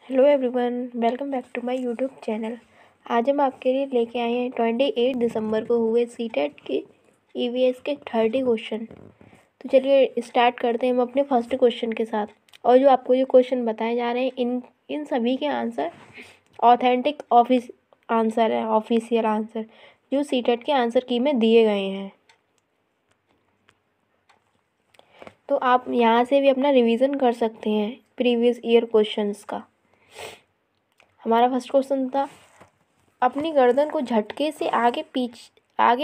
Hello everyone, welcome back to my YouTube channel. आज हम आपके लिए लेके आए हैं 28 दिसंबर को हुए सीटेट के ईवीएस के 30 क्वेश्चन। तो चलिए स्टार्ट करते हैं हम अपने फर्स्ट क्वेश्चन के साथ। और जो आपको जो क्वेश्चन बताए जा रहे हैं इन सभी के आंसर ऑथेंटिक ऑफिशियल आंसर जो सीटेट के आंसर की में दिए गए हैं। तो आप यहाँ से भी अपना रिवीजन कर सकते हैं प्रीवियस ईयर क्वेश्चंस का। हमारा फर्स्ट क्वेश्चन था, अपनी गर्दन को झटके से आगे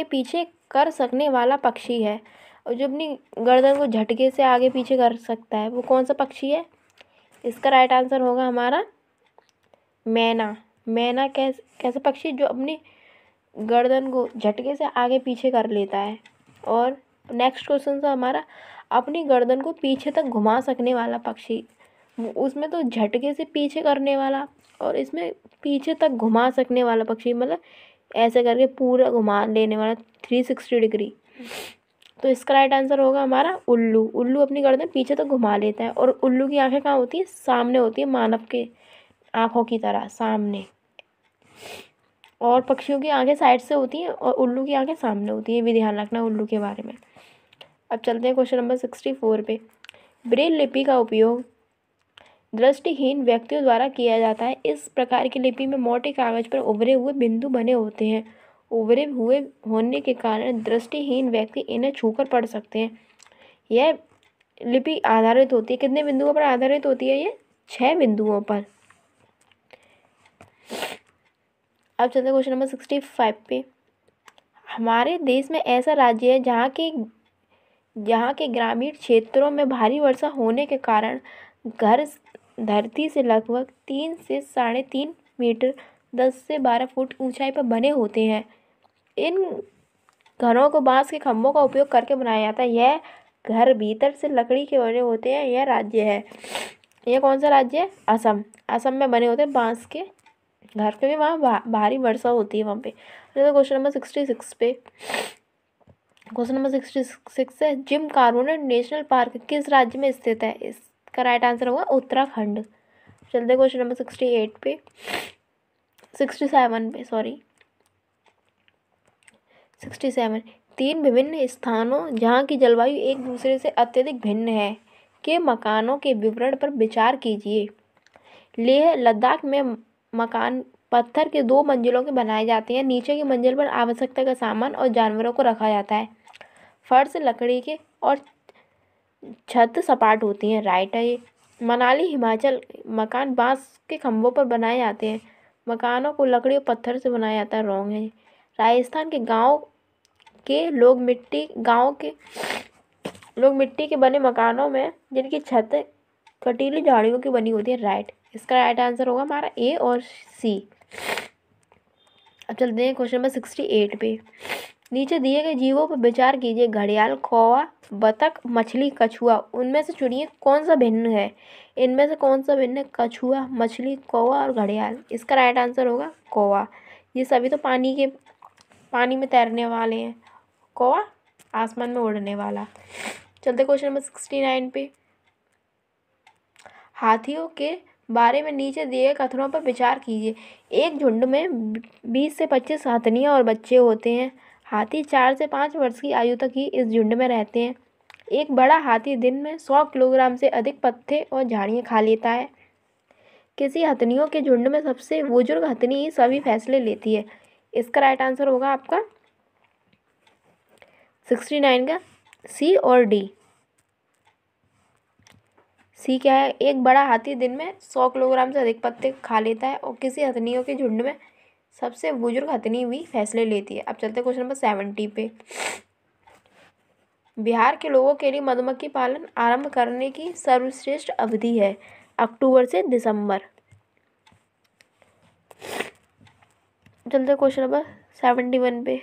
पीछे कर सकने वाला पक्षी है। और जो अपनी गर्दन को झटके से आगे पीछे कर सकता है वो कौन सा पक्षी है? इसका राइट आंसर होगा हमारा मैना। मैना कैसा पक्षी जो अपनी गर्दन को झटके से आगे पीछे कर लेता है। और नेक्स्ट क्वेश्चन था हमारा, अपनी गर्दन को पीछे तक घुमा सकने वाला पक्षी। उसमें तो झटके से पीछे करने वाला और इसमें पीछे तक घुमा सकने वाला पक्षी, मतलब ऐसे करके पूरा घुमा लेने वाला 360 डिग्री। तो इसका राइट आंसर होगा हमारा उल्लू। उल्लू अपनी गर्दन पीछे तक घुमा लेता है। और उल्लू की आंखें कहाँ होती है? सामने होती है, मानव के आँखों की तरह सामने। और पक्षियों की आंखें साइड से होती हैं और उल्लू की आंखें सामने होती हैं। ये भी ध्यान रखना उल्लू के बारे में। अब चलते हैं क्वेश्चन नंबर 64 पे। ब्रेल लिपि का उपयोग दृष्टिहीन व्यक्तियों द्वारा किया जाता है। इस प्रकार की लिपि में मोटे कागज पर उभरे हुए बिंदु बने होते हैं। उभरे हुए होने के कारण दृष्टिहीन व्यक्ति इन्हें छूकर पढ़ सकते हैं। यह लिपि आधारित होती है कितने बिंदुओं पर आधारित होती है? ये 6 बिंदुओं पर। अब चलते हैं क्वेश्चन नंबर 65 पे। हमारे देश में ऐसा राज्य है जहाँ के ग्रामीण क्षेत्रों में भारी वर्षा होने के कारण घर धरती से लगभग 3 से 3.5 मीटर 10 से 12 फुट ऊंचाई पर बने होते हैं। इन घरों को बांस के खंभों का उपयोग करके बनाया जाता है। यह घर भीतर से लकड़ी के बने होते हैं। यह राज्य है, यह कौन सा राज्य है? असम। असम में बने होते हैं बांस के घर, क्योंकि वहाँ भारी वर्षा होती है वहाँ पे। तो क्वेश्चन नंबर 66 पे। क्वेश्चन नंबर 66 है, जिम कॉर्बेट नेशनल पार्क किस राज्य में स्थित है? इसका राइट आंसर होगा उत्तराखंड। चलते क्वेश्चन नंबर 67 पे 67 पे सॉरी 67। 3 विभिन्न स्थानों जहाँ की जलवायु एक दूसरे से अत्यधिक भिन्न है के मकानों के विवरण पर विचार कीजिए। लेह लद्दाख में मकान पत्थर के 2 मंजिलों के बनाए जाते हैं। नीचे की मंजिल पर आवश्यकता का सामान और जानवरों को रखा जाता है। फर्श लकड़ी के और छत सपाट होती हैं। राइट है ये। मनाली हिमाचल मकान बांस के खंभों पर बनाए जाते हैं। मकानों को लकड़ी और पत्थर से बनाया जाता है। रॉन्ग है। राजस्थान के गांव के लोग मिट्टी के बने मकानों में जिनकी छत कटीली झाड़ियों की बनी होती है। राइट। इसका राइट आंसर होगा हमारा ए और सी। अब चलते हैं क्वेश्चन नंबर 68 पे। नीचे दिए गए जीवों पर विचार कीजिए। घड़ियाल, कौवा, बतख, मछली, कछुआ। उनमें से चुनिए कौन सा भिन्न है। इनमें से कौन सा भिन्न है? कछुआ, मछली, कौवा और घड़ियाल। इसका राइट आंसर होगा कौवा। ये सभी तो पानी में तैरने वाले हैं। कौवा आसमान में उड़ने वाला। चलते क्वेश्चन नंबर 69 पे। हाथियों के बारे में नीचे दिए कथनों पर विचार कीजिए। एक झुंड में 20 से 25 हाथियाँ और बच्चे होते हैं। हाथी 4 से 5 वर्ष की आयु तक ही इस झुंड में रहते हैं। एक बड़ा हाथी दिन में 100 किलोग्राम से अधिक पत्ते और झाड़ियाँ खा लेता है। किसी हथनियों के झुंड में सबसे बुजुर्ग हथनी ही सभी फैसले लेती है। इसका राइट आंसर होगा आपका 69 का सी और डी। सी क्या है? एक बड़ा हाथी दिन में 100 किलोग्राम से अधिक पत्ते खा लेता है और किसी हथनियों के झुंड में सबसे बुजुर्ग हथनी भी फैसले लेती है। अब चलते क्वेश्चन नंबर 70 पे। बिहार के लोगों के लिए मधुमक्खी पालन आरंभ करने की सर्वश्रेष्ठ अवधि है अक्टूबर से दिसंबर। चलते क्वेश्चन नंबर 71 पे।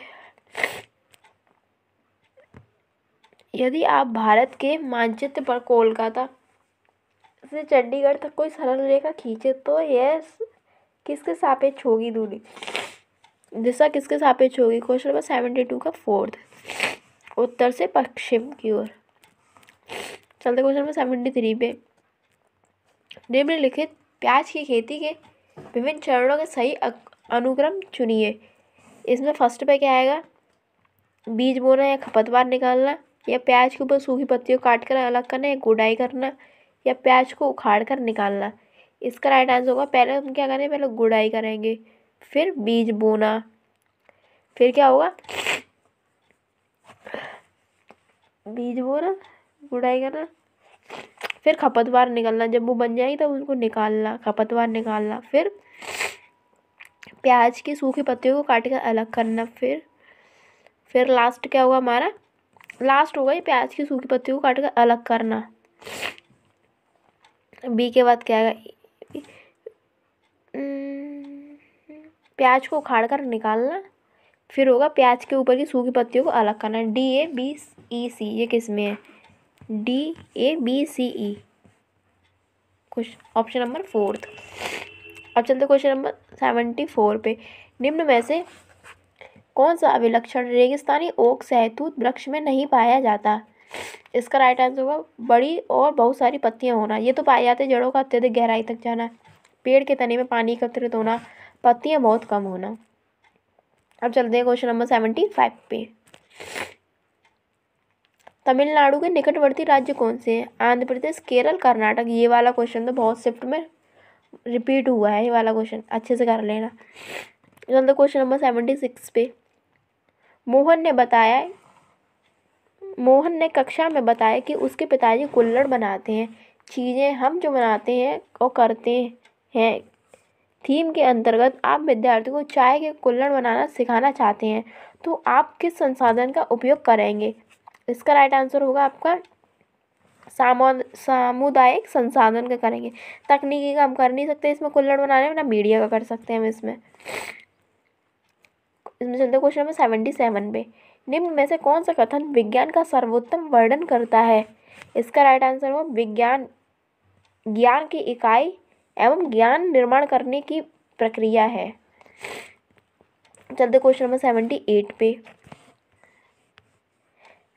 यदि आप भारत के मानचित्र पर कोलकाता से चंडीगढ़ तक कोई सरल रेखा खींचे तो यह किसके सापेक्ष होगी दूरी? दिशा किसके सापेक्ष होगी? क्वेश्चन नंबर 72 का 4th, उत्तर से पश्चिम की ओर। चलते क्वेश्चन नंबर 73 पे। निम्नलिखित प्याज की खेती के विभिन्न चरणों के सही अनुक्रम चुनिए। इसमें फर्स्ट पे क्या आएगा, बीज बोना या खरपतवार निकालना, या प्याज के ऊपर सूखी पत्तियों काट कर अलग करना, या गुड़ाई करना, या प्याज को उखाड़ कर निकालना। इसका राइट आंसर होगा, पहले हम क्या करेंगे, पहले गुड़ाई करेंगे, फिर बीज बोना, फिर क्या होगा, बीज बोना, गुड़ाई करना, फिर खरपतवार निकालना। जब वो बन जाएगी तब उसको निकालना, खरपतवार निकालना, फिर प्याज की सूखी पत्तियों को काट कर अलग करना, फिर लास्ट क्या होगा हमारा, लास्ट होगा ये प्याज की सूखी पत्तियों को काट कर अलग करना। बी के बाद क्या आएगा, प्याज को उखाड़ कर निकालना, फिर होगा प्याज के ऊपर की सूखी पत्तियों को अलग करना। DABEC ये किस में है, DABCE, कुछ ऑप्शन नंबर 4। अब चलते क्वेश्चन नंबर 74 पे। निम्न में से कौन सा अभिलक्षण रेगिस्तानी ओक सहतूत वृक्ष में नहीं पाया जाता। इसका राइट आंसर होगा बड़ी और बहुत सारी पत्तियां होना। ये तो पाए जाते, जड़ों का अत्यधिक गहराई तक जाना, पेड़ के तने में पानी एकत्रित होना, पत्तियां बहुत कम होना। अब चलते हैं क्वेश्चन नंबर 75 पे। तमिलनाडु के निकटवर्ती राज्य कौन से हैं। आंध्र प्रदेश, केरल, कर्नाटक। ये वाला क्वेश्चन तो बहुत शिफ्ट में रिपीट हुआ है, ये वाला क्वेश्चन अच्छे से कर लेना। चलते क्वेश्चन नंबर 76 पे। मोहन ने कक्षा में बताया कि उसके पिताजी कुल्हड़ बनाते हैं। चीज़ें हम जो बनाते हैं और करते हैं थीम के अंतर्गत आप विद्यार्थी को चाय के कुल्हड़ बनाना सिखाना चाहते हैं, तो आप किस संसाधन का उपयोग करेंगे। इसका राइट आंसर होगा आपका सामुदायिक संसाधन का करेंगे। तकनीकी का हम कर नहीं सकते इसमें कुल्हड़ बनाने में, ना मीडिया का कर सकते हैं हम इसमें। चलते क्वेश्चन नंबर 77 पे। निम्न में से कौन सा कथन विज्ञान का सर्वोत्तम वर्णन करता है। इसका राइट आंसर हो विज्ञान ज्ञान की इकाई एवं ज्ञान निर्माण करने की प्रक्रिया है। चलते क्वेश्चन नंबर 78 पे।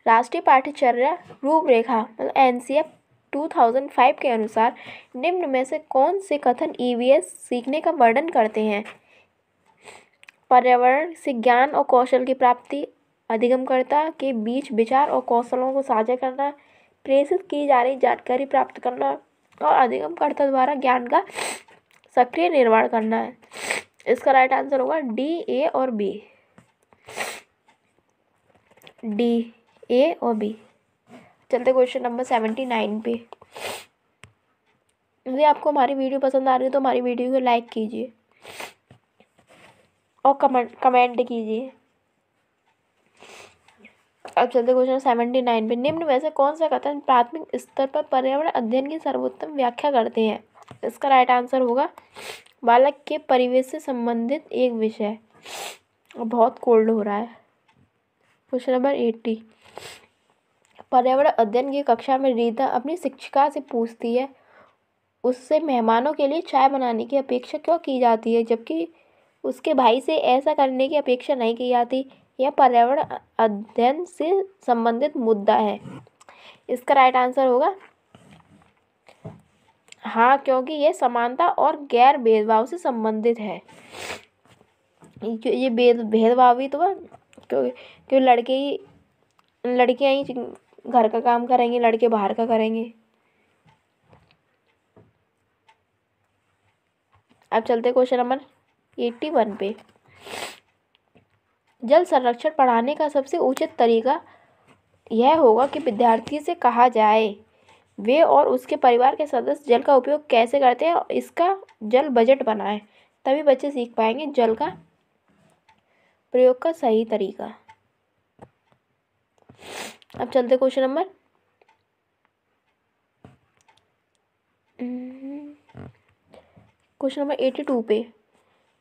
राष्ट्रीय पाठ्यचर्या रूपरेखा मतलब NCF 2005 के अनुसार निम्न में से कौन से कथन EVS सीखने का वर्णन करते हैं। पर्यावरण से ज्ञान और कौशल की प्राप्ति, अधिगमकर्ता के बीच विचार और कौशलों को साझा करना, प्रेषित की जा रही जानकारी प्राप्त करना और अधिगमकर्ता द्वारा ज्ञान का सक्रिय निर्माण करना है। इसका राइट आंसर होगा D, A और B। D, A और B। चलते क्वेश्चन नंबर 79 पे। यदि आपको हमारी वीडियो पसंद आ रही है तो हमारी वीडियो को लाइक कीजिए और कमेंट कीजिए। अब चलते क्वेश्चन 79 पे। निम्न में से कौन सा कथन प्राथमिक स्तर पर पर्यावरण अध्ययन की सर्वोत्तम व्याख्या करते हैं। इसका राइट आंसर होगा बालक के परिवेश से संबंधित एक विषय। बहुत कोल्ड हो रहा है। Question number 80। पर्यावरण अध्ययन की कक्षा में रीता अपनी शिक्षिका से पूछती है उससे मेहमानों के लिए चाय बनाने की अपेक्षा क्यों की जाती है, जबकि उसके भाई से ऐसा करने की अपेक्षा नहीं की जाती। यह पर्यावरण अध्ययन से संबंधित मुद्दा है। इसका राइट आंसर होगा हाँ, क्योंकि यह समानता और गैर भेदभाव से संबंधित है। ये भेदभाव ही तो है, क्योंकि लड़कियां ही घर का काम करेंगे, लड़के बाहर का करेंगे। अब चलते क्वेश्चन नंबर 81 पे। जल संरक्षण पढ़ाने का सबसे उचित तरीका यह होगा कि विद्यार्थी से कहा जाए वे और उसके परिवार के सदस्य जल का उपयोग कैसे करते हैं और इसका जल बजट बनाएं, तभी बच्चे सीख पाएंगे जल का प्रयोग का सही तरीका। अब चलते क्वेश्चन नंबर 82 पे।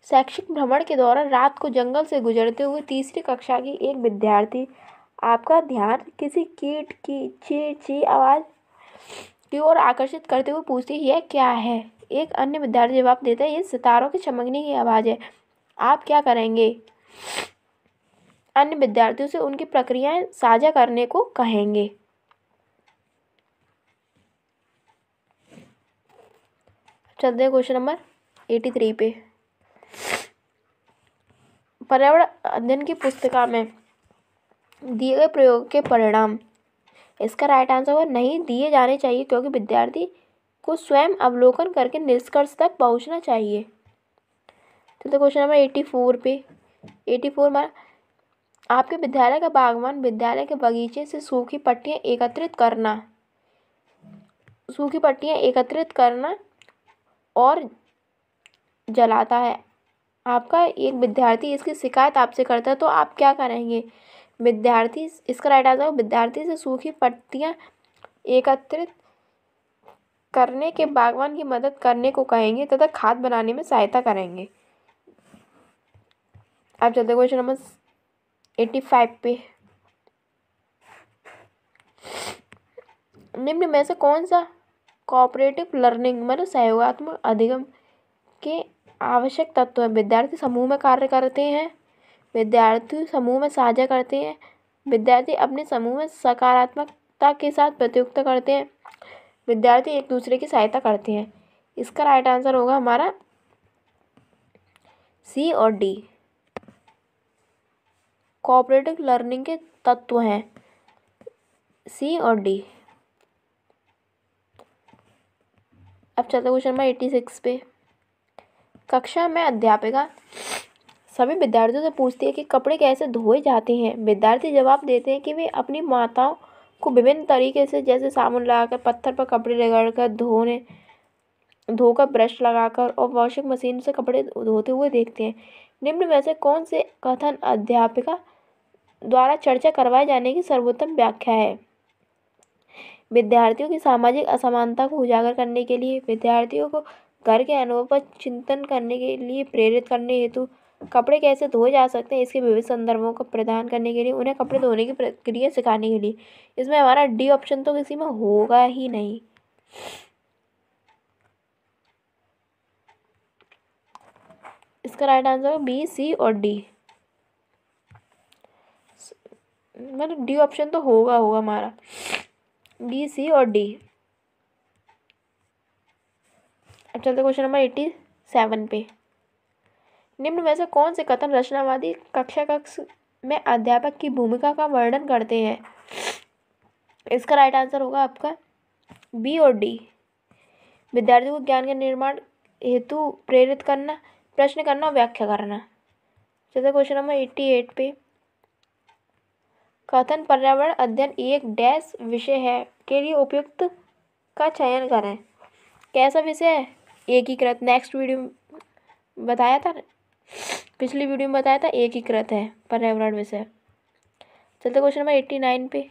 शैक्षिक भ्रमण के दौरान रात को जंगल से गुजरते हुए तीसरी कक्षा की एक विद्यार्थी आपका ध्यान किसी कीट की ची ची आवाज़ की ओर आकर्षित करते हुए पूछती है यह क्या है। एक अन्य विद्यार्थी जवाब देता है ये सितारों की चमकने की आवाज़ है। आप क्या करेंगे। अन्य विद्यार्थियों से उनकी प्रक्रियाएं साझा करने को कहेंगे। चलते हैं क्वेश्चन नंबर 83 पे। पर्यावरण अध्ययन की पुस्तिका में दिए गए प्रयोग के परिणाम, इसका राइट आंसर होगा नहीं दिए जाने चाहिए, क्योंकि विद्यार्थी को स्वयं अवलोकन करके निष्कर्ष तक पहुंचना चाहिए। चलते क्वेश्चन नंबर 84 पे। 84 में आपके विद्यालय का बागवान विद्यालय के बगीचे से सूखी पत्तियां एकत्रित करना और जलाता है। आपका एक विद्यार्थी इसकी शिकायत आपसे करता है, तो आप क्या करेंगे? विद्यार्थी, इसका राइट आंसर विद्यार्थी से सूखी पत्तियां एकत्रित करने के बागवान की मदद करने को कहेंगे तथा खाद बनाने में सहायता करेंगे। अब चलते क्वेश्चन नंबर 85 पे। निम्न में से कौन सा कोऑपरेटिव लर्निंग मतलब सहयोगात्मक अधिगम के आवश्यक तत्व है? विद्यार्थी समूह में कार्य करते हैं, विद्यार्थी समूह में साझा करते हैं, विद्यार्थी अपने समूह में सकारात्मकता के साथ प्रतियोगिता करते हैं, विद्यार्थी एक दूसरे की सहायता करते हैं। इसका राइट आंसर होगा हमारा सी और डी। कोऑपरेटिव लर्निंग के तत्व हैं सी और डी। अब चलते क्वेश्चन नंबर 86 पे। कक्षा में अध्यापिका सभी विद्यार्थियों से पूछती है कि कपड़े कैसे धोए जाते हैं। विद्यार्थी जवाब देते हैं कि वे अपनी माताओं को विभिन्न तरीके से, जैसे साबुन लगाकर, पत्थर पर कपड़े रगड़कर, धोकर, ब्रश लगाकर और वॉशिंग मशीन से कपड़े धोते हुए देखते हैं। निम्न में से कौन से कथन अध्यापिका द्वारा चर्चा करवाए जाने की सर्वोत्तम व्याख्या है? विद्यार्थियों की सामाजिक असमानता को उजागर करने के लिए, विद्यार्थियों को घर के अनुभव पर चिंतन करने के लिए प्रेरित करने हेतु, कपड़े कैसे धोए जा सकते हैं इसके विविध संदर्भों को प्रदान करने के लिए, उन्हें कपड़े धोने की प्रक्रिया सिखाने के लिए। इसमें हमारा डी ऑप्शन तो किसी में होगा ही नहीं। इसका राइट आंसर बी, सी और डी। मतलब डी ऑप्शन तो होगा हमारा, बी, सी और डी। अब चलते क्वेश्चन नंबर 87 पे। निम्न में से कौन से कथन रचनावादी कक्ष में अध्यापक की भूमिका का वर्णन करते हैं? इसका राइट आंसर होगा आपका बी और डी। विद्यार्थियों को ज्ञान के निर्माण हेतु प्रेरित करना, प्रश्न करना, व्याख्या करना। चलते क्वेश्चन नंबर 88 पे। कथन पर्यावरण अध्ययन एक डैश विषय है के लिए उपयुक्त का चयन करें। कैसा विषय है? एकीकृत। नेक्स्ट वीडियो में बताया था, पिछली वीडियो में बताया था एकीकृत है पर्यावरण विषय। चलते क्वेश्चन नंबर 89 पे।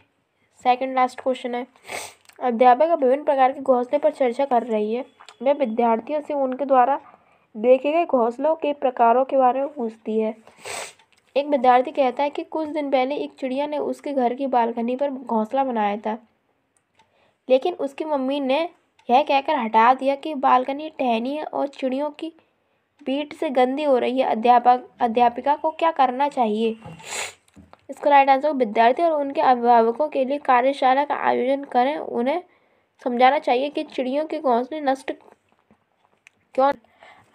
सेकंड लास्ट क्वेश्चन है। अध्यापक विभिन्न प्रकार के घोंसले पर चर्चा कर रही है। वह विद्यार्थियों से उनके द्वारा देखे गए घोंसलों के प्रकारों के बारे में पूछती है। एक विद्यार्थी कहता है कि कुछ दिन पहले एक चिड़िया ने उसके घर की बालकनी पर घोंसला बनाया था, लेकिन उसकी मम्मी ने यह कहकर हटा दिया कि बालकनी टहनी है और चिड़ियों की बीट से गंदी हो रही है। अध्यापिका को क्या करना चाहिए? इसका राइट आंसर विद्यार्थी और उनके अभिभावकों के लिए कार्यशाला का आयोजन करें। उन्हें समझाना चाहिए कि चिड़ियों के घोंसले नष्ट क्यों।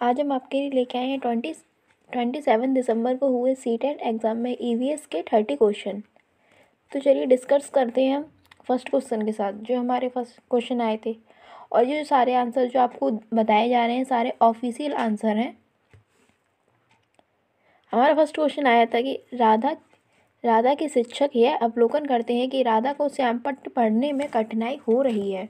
आज हम आपके लिए लेके आए हैं 27 दिसंबर को हुए सीटेट एग्ज़ाम में ईवीएस के 30 क्वेश्चन। तो चलिए डिस्कस करते हैं हम फर्स्ट क्वेश्चन के साथ, जो हमारे फर्स्ट क्वेश्चन आए थे। और ये जो सारे आंसर जो आपको बताए जा रहे हैं सारे ऑफिशियल आंसर हैं। हमारा फर्स्ट क्वेश्चन आया था कि राधा के शिक्षक यह अवलोकन करते हैं कि राधा को श्यामपट्ट पढ़ने में कठिनाई हो रही है।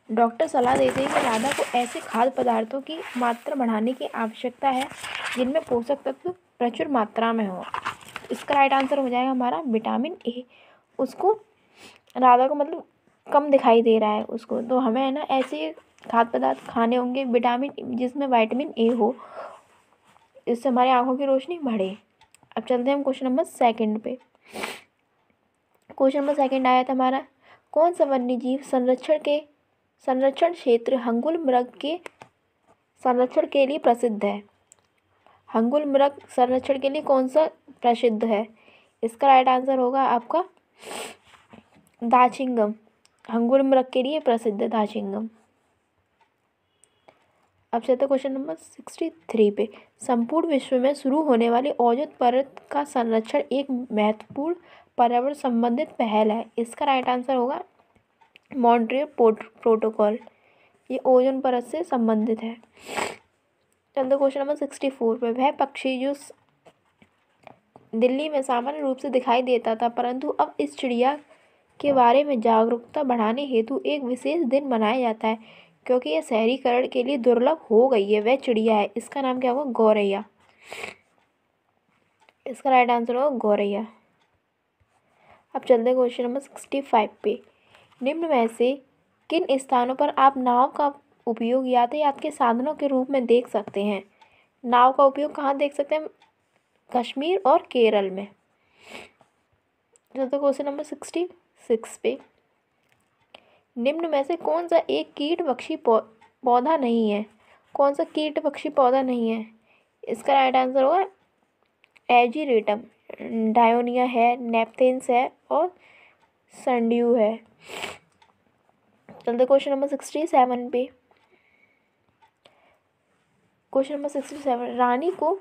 डॉक्टर सलाह देते हैं कि राधा को ऐसे खाद्य पदार्थों की मात्रा बढ़ाने की आवश्यकता है जिनमें पोषक तत्व प्रचुर मात्रा में हो। इसका राइट आंसर हो जाएगा हमारा विटामिन ए। उसको, राधा को मतलब कम दिखाई दे रहा है उसको, तो हमें है ना ऐसे खाद्य पदार्थ खाने होंगे जिसमें विटामिन ए हो, इससे हमारी आंखों की रोशनी बढ़े। अब चलते हैं हम क्वेश्चन नंबर सेकंड पे। क्वेश्चन नंबर सेकंड आया था हमारा, कौन सा वन्यजीव संरक्षण क्षेत्र हंगुल मृग के संरक्षण के लिए प्रसिद्ध है? हंगुल मृग संरक्षण के लिए कौन सा प्रसिद्ध है? इसका राइट आंसर होगा आपका दाचिंगम। हंगुल मृग के लिए प्रसिद्ध है दाचिंगम। अब चलते हैं क्वेश्चन नंबर 63 पे। संपूर्ण विश्व में शुरू होने वाली ओजोन परत का संरक्षण एक महत्वपूर्ण पर्यावरण संबंधित पहल है। इसका राइट आंसर होगा मॉन्ट्रियल प्रोटोकॉल। ये ओजोन परत से संबंधित है। चलते क्वेश्चन नंबर 64 पे। वह पक्षी जो दिल्ली में सामान्य रूप से दिखाई देता था, परंतु अब इस चिड़िया के बारे में जागरूकता बढ़ाने हेतु एक विशेष दिन मनाया जाता है, क्योंकि यह शहरीकरण के लिए दुर्लभ हो गई है। वह चिड़िया है, इसका नाम क्या होगा? गौरैया। इसका राइट आंसर होगा गौरैया। अब चलते हैं क्वेश्चन नंबर 65 पे। निम्न में से किन स्थानों पर आप नाव का उपयोग यातायात के साधनों के रूप में देख सकते हैं? नाव का उपयोग कहाँ देख सकते हैं? कश्मीर और केरल में। चलते क्वेश्चन नंबर 66 पे। निम्न में से कौन सा एक कीट पक्षी पौधा नहीं है? कौन सा कीट पक्षी पौधा नहीं है? इसका राइट आंसर होगा एजीरेटम। डायोनिया है, नेपथेंस है और संड्यू है। चलते क्वेश्चन नंबर 67 पे। Question number 67। रानी को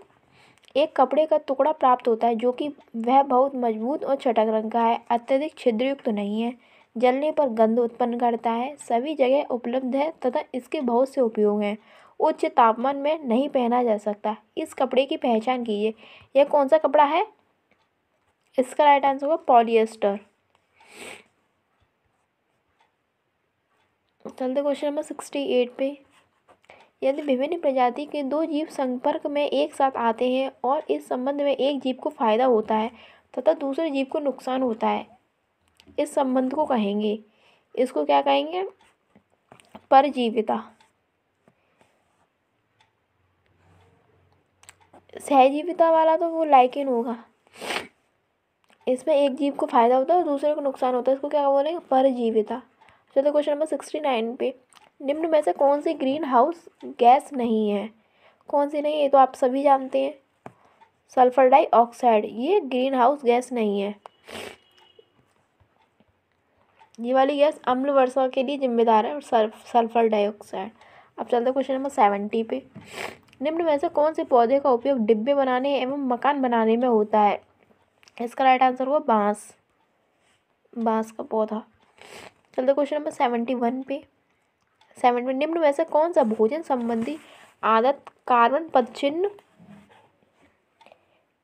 एक कपड़े का टुकड़ा प्राप्त होता है जो कि वह बहुत मजबूत और चटक रंग का है, अत्यधिक छिद्रयुक्त नहीं है, जलने पर गंध उत्पन्न करता है, सभी जगह उपलब्ध है तथा इसके बहुत से उपयोग हैं, उच्च तापमान में नहीं पहना जा सकता। इस कपड़े की पहचान कीजिए। यह कौन सा कपड़ा है? इसका राइट आंसर होगा पॉलिएस्टर। चलते क्वेश्चन नंबर 68 पे। यदि विभिन्न प्रजाति के दो जीव संपर्क में एक साथ आते हैं और इस संबंध में एक जीव को फायदा होता है तथा दूसरे जीव को नुकसान होता है, इस संबंध को कहेंगे, इसको क्या कहेंगे? परजीविता। सहजीविता वाला तो वो लाइकेन होगा। इसमें एक जीव को फायदा होता है और दूसरे को नुकसान होता है, इसको क्या बोलेंगे? परजीविता। चलो क्वेश्चन नंबर 69 पे। निम्न में से कौन सी ग्रीन हाउस गैस नहीं है? कौन सी नहीं है? तो आप सभी जानते हैं, सल्फर डाइऑक्साइड। ये ग्रीन हाउस गैस नहीं है। ये वाली गैस अम्ल वर्षा के लिए जिम्मेदार है और सल्फर डाइऑक्साइड। अब चलते क्वेश्चन नंबर 70 पे। निम्न में से कौन से पौधे का उपयोग डिब्बे बनाने एवं मकान बनाने में होता है? इसका राइट आंसर हुआ बांस। बांस का पौधा। चलते क्वेश्चन नंबर 71 पे। 7 में निम्न में से कौन सा भोजन संबंधी आदत कार्बन पदचिह्न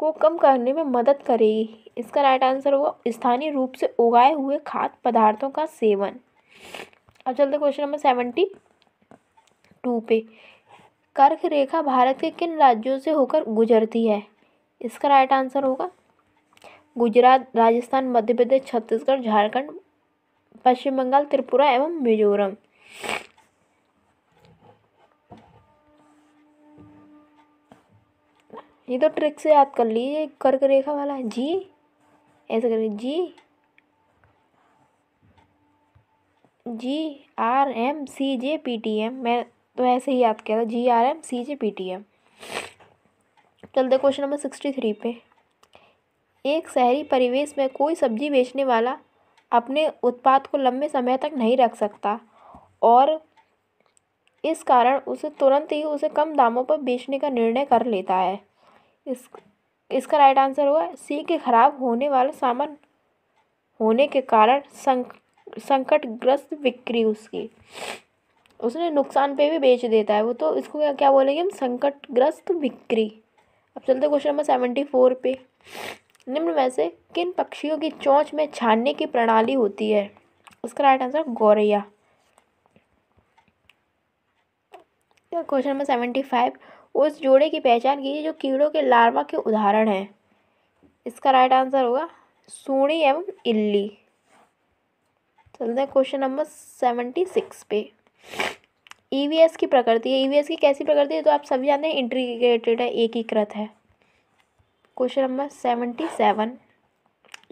को कम करने में मदद करेगी? इसका राइट आंसर होगा स्थानीय रूप से उगाए हुए खाद्य पदार्थों का सेवन। अब चलते क्वेश्चन नंबर 72 पे। कर्क रेखा भारत के किन राज्यों से होकर गुजरती है? इसका राइट आंसर होगा गुजरात, राजस्थान, मध्य प्रदेश, छत्तीसगढ़, झारखंड, पश्चिम बंगाल, त्रिपुरा एवं मिजोरम। ये तो ट्रिक से याद कर लीजिए। कर्क रेखा वाला है जी, ऐसे करिए GRMCJPTM। मैं तो ऐसे ही याद किया था, GRMCJPTM। चलते क्वेश्चन नंबर 63 पे। एक शहरी परिवेश में कोई सब्जी बेचने वाला अपने उत्पाद को लंबे समय तक नहीं रख सकता और इस कारण उसे तुरंत ही उसे कम दामों पर बेचने का निर्णय कर लेता है। इसका राइट आंसर होगा सी के खराब होने वाला सामान होने के कारण संकटग्रस्त बिक्री। उसने नुकसान पे भी बेच देता है वो, तो इसको क्या बोलेंगे हम? संकटग्रस्त बिक्री। अब चलते क्वेश्चन नंबर 74 पे। निम्न में से किन पक्षियों की चोंच में छानने की प्रणाली होती है? इसका राइट आंसर गौरैया। Question number 75। उस जोड़े की पहचान कीजिए जो कीड़ों के लार्वा के उदाहरण हैं। इसका राइट आंसर होगा सूंडी एवं इल्ली। चलते हैं क्वेश्चन नंबर 76 पे। ईवीएस की प्रकृति है। ईवीएस की कैसी प्रकृति है? तो आप सभी जानते हैं, इंटीग्रेटेड है, एकीकृत है। Question number 77।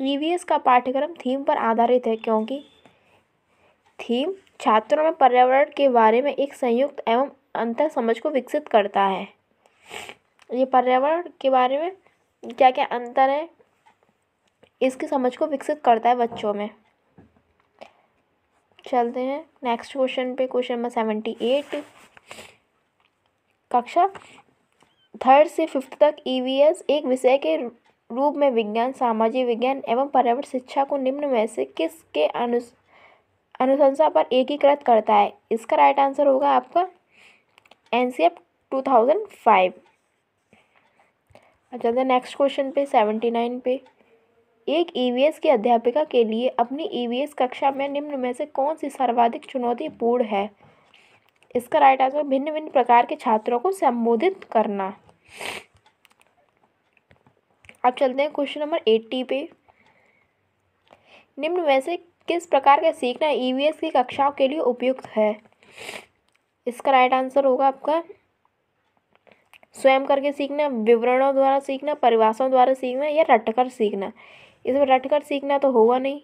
ईवीएस का पाठ्यक्रम थीम पर आधारित है क्योंकि थीम छात्रों में पर्यावरण के बारे में एक संयुक्त एवं अंतर समझ को विकसित करता है। ये पर्यावरण के बारे में क्या क्या अंतर है, इसकी समझ को विकसित करता है बच्चों में। चलते हैं नेक्स्ट क्वेश्चन पे। Question number 78। कक्षा 3rd से 5th तक ईवीएस एक विषय के रूप में विज्ञान, सामाजिक विज्ञान एवं पर्यावरण शिक्षा को निम्न में से किसके अनुशंसा पर एकीकृत करता है? इसका राइट आंसर होगा आपका एनसीएफ 2005। अच्छा, नेक्स्ट क्वेश्चन पे 79 पे, एक ईवीएस की अध्यापिका के लिए अपनी ईवीएस कक्षा में निम्न में से कौन सी सर्वाधिक चुनौतीपूर्ण है? इसका राइट आंसर भिन्न भिन्न प्रकार के छात्रों को संबोधित करना। अब चलते हैं क्वेश्चन नंबर 80 पे, निम्न में से किस प्रकार का सीखना ईवीएस की कक्षाओं के लिए उपयुक्त है? इसका राइट आंसर होगा आपका स्वयं करके सीखना, विवरणों द्वारा सीखना, परिभाषाओं द्वारा सीखना या रटकर सीखना। इसमें रटकर सीखना तो होगा नहीं,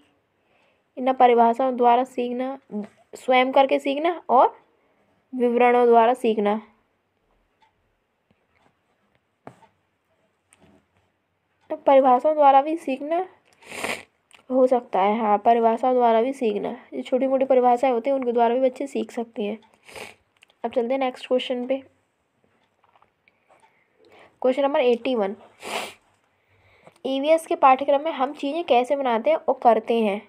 इन परिभाषाओं द्वारा सीखना, स्वयं करके सीखना और विवरणों द्वारा सीखना। तो परिभाषाओं द्वारा भी सीखना हो सकता है, हाँ, परिभाषाओं द्वारा भी सीखना, जो छोटी मोटी परिभाषाएं होती हैं उनके द्वारा भी बच्चे सीख सकते हैं। अब चलते हैं नेक्स्ट क्वेश्चन पे, क्वेश्चन नंबर 81, ईवीएस के पाठ्यक्रम में हम चीज़ें कैसे बनाते हैं और करते हैं?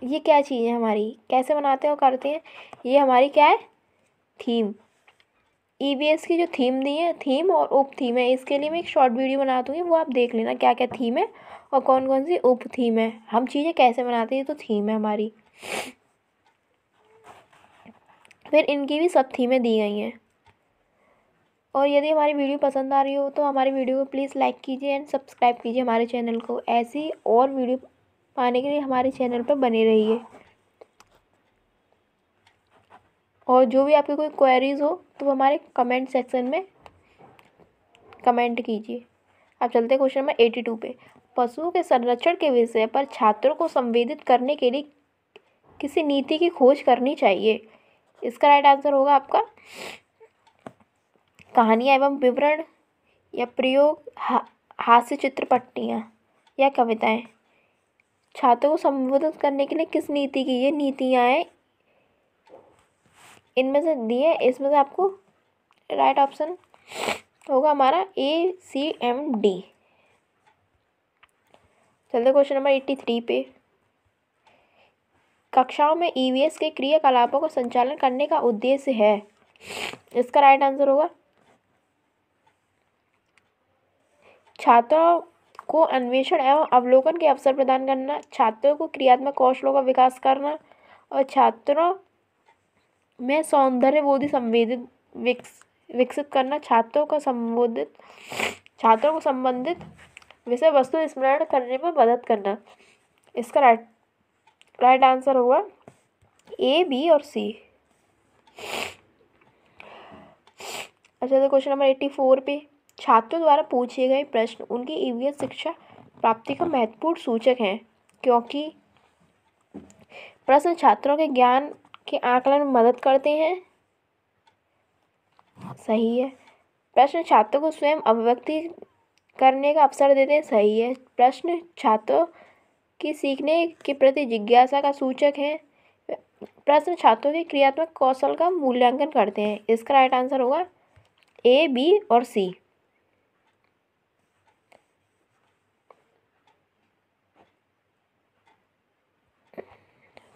ये क्या चीज़ है हमारी, कैसे बनाते हैं और करते हैं? ये हमारी क्या है? थीम। ईवीएस की जो थीम दी है, थीम और उप थीम है, इसके लिए मैं एक शॉर्ट वीडियो बना दूँगी, वो आप देख लेना क्या क्या थीम है और कौन कौन सी उप थीम है। हम चीज़ें कैसे बनाते हैं तो थीम है हमारी, फिर इनकी भी सब थीमें दी गई हैं। और यदि हमारी वीडियो पसंद आ रही हो तो हमारी वीडियो को प्लीज़ लाइक कीजिए एंड सब्सक्राइब कीजिए हमारे चैनल को। ऐसी और वीडियो पाने के लिए हमारे चैनल पर बने रहिए। और जो भी आपकी कोई क्वेरीज हो तो हमारे कमेंट सेक्शन में कमेंट कीजिए। अब चलते हैं क्वेश्चन नंबर 82 पे, पशुओं के संरक्षण के विषय पर छात्रों को संवेदित करने के लिए किसी नीति की खोज करनी चाहिए। इसका राइट आंसर होगा आपका कहानियाँ एवं विवरण या प्रयोग, हास्य चित्र पट्टियाँ या कविताएं। छात्रों को संबोधित करने के लिए किस नीति की ये नीतियाँ हैं, इनमें से दिए, इसमें से आपको राइट ऑप्शन होगा हमारा ACMD। चलते क्वेश्चन नंबर 83 पे, कक्षाओं में ईवीएस के क्रियाकलापों का संचालन करने का उद्देश्य है। इसका राइट आंसर होगा छात्रों को अन्वेषण एवं अवलोकन के अवसर प्रदान करना, छात्रों को क्रियात्मक कौशलों का विकास करना और छात्रों में सौंदर्यबोधी संवेदित विकसित करना, छात्रों को संबंधित विषय वस्तु स्मरण करने में मदद करना। इसका राइट आंसर होगा A, B और C। अच्छा, तो क्वेश्चन नंबर 84 पे, छात्रों द्वारा पूछे गए प्रश्न उनकी ईवीएस शिक्षा प्राप्ति का महत्वपूर्ण सूचक हैं क्योंकि प्रश्न छात्रों के ज्ञान के आकलन में मदद करते हैं। सही है। प्रश्न छात्रों को स्वयं अभिव्यक्ति करने का अवसर देते हैं। सही है। प्रश्न छात्रों की सीखने के प्रति जिज्ञासा का सूचक है। प्रश्न छात्रों के क्रियात्मक कौशल का मूल्यांकन करते हैं। इसका राइट आंसर होगा A, B और C।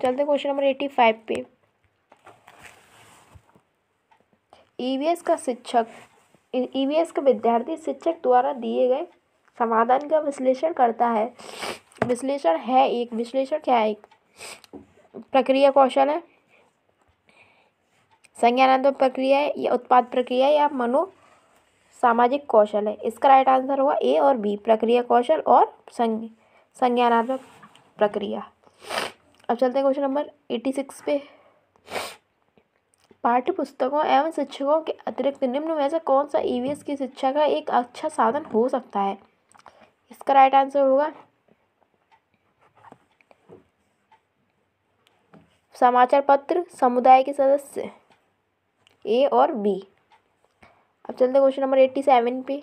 चलते क्वेश्चन नंबर 85 पे, ईवीएस का विद्यार्थी शिक्षक द्वारा दिए गए समाधान का विश्लेषण करता है। विश्लेषण क्या है? एक प्रक्रिया कौशल है, संज्ञानात्मक प्रक्रिया है या उत्पाद प्रक्रिया या मनो सामाजिक कौशल है। इसका राइट आंसर होगा A और B, प्रक्रिया कौशल और संज्ञानात्मक प्रक्रिया। अब चलते हैं क्वेश्चन नंबर 86 पे, पाठ्य पुस्तकों एवं शिक्षकों के अतिरिक्त निम्न में से कौन सा ईवीएस की शिक्षा का एक अच्छा साधन हो सकता है? इसका राइट आंसर होगा समाचार पत्र, समुदाय के सदस्य, A और B। अब चलते क्वेश्चन नंबर 87 पे,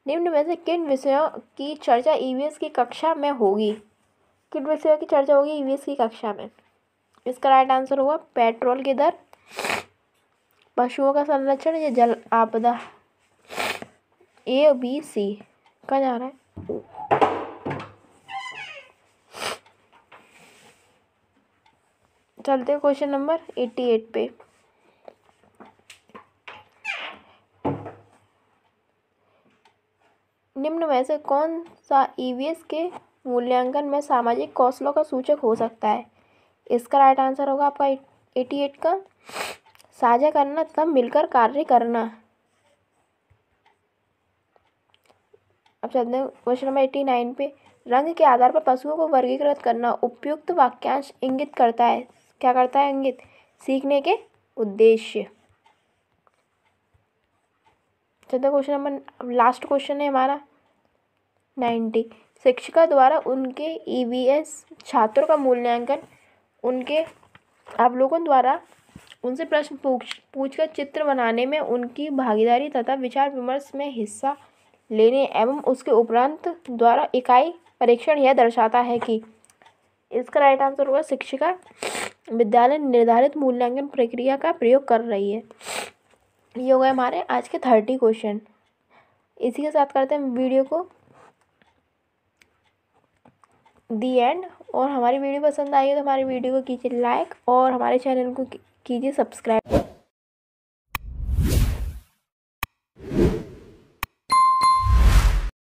निम्न में से किन विषयों की चर्चा ईवीएस की कक्षा में होगी? किन विषयों की चर्चा होगी ईवीएस की कक्षा में? इसका राइट आंसर होगा पेट्रोल की दर, पशुओं का संरक्षण या जल आपदा? A, B, C। कहाँ जा रहा है? चलते हैं क्वेश्चन नंबर 88 पे। निम्न में से कौन सा EVS के मूल्यांकन में सामाजिक कौशलों का सूचक हो सकता है? इसका राइट आंसर होगा आपका 88 का साझा करना तथा मिलकर कार्य करना। अब चलते हैं क्वेश्चन नंबर 89 पे। रंग के आधार पर पशुओं को वर्गीकृत करना उपयुक्त वाक्यांश इंगित करता है। क्या करता है इंगित? सीखने के उद्देश्य। चलते क्वेश्चन नंबर लास्ट क्वेश्चन है हमारा 90। शिक्षिका द्वारा उनके EVS छात्रों का मूल्यांकन उनके अवलोकन द्वारा उनसे प्रश्न पूछकर चित्र बनाने में उनकी भागीदारी तथा विचार विमर्श में हिस्सा लेने एवं उसके उपरांत द्वारा इकाई परीक्षण यह दर्शाता है कि। इसका राइट आंसर होगा शिक्षिका विद्यालय निर्धारित मूल्यांकन प्रक्रिया का प्रयोग कर रही है। ये हो गए हमारे आज के 30 क्वेश्चन। इसी के साथ करते हैं वीडियो को दी एंड। और हमारी वीडियो पसंद आई है तो हमारी वीडियो को कीजिए लाइक और हमारे चैनल को कीजिए सब्सक्राइब।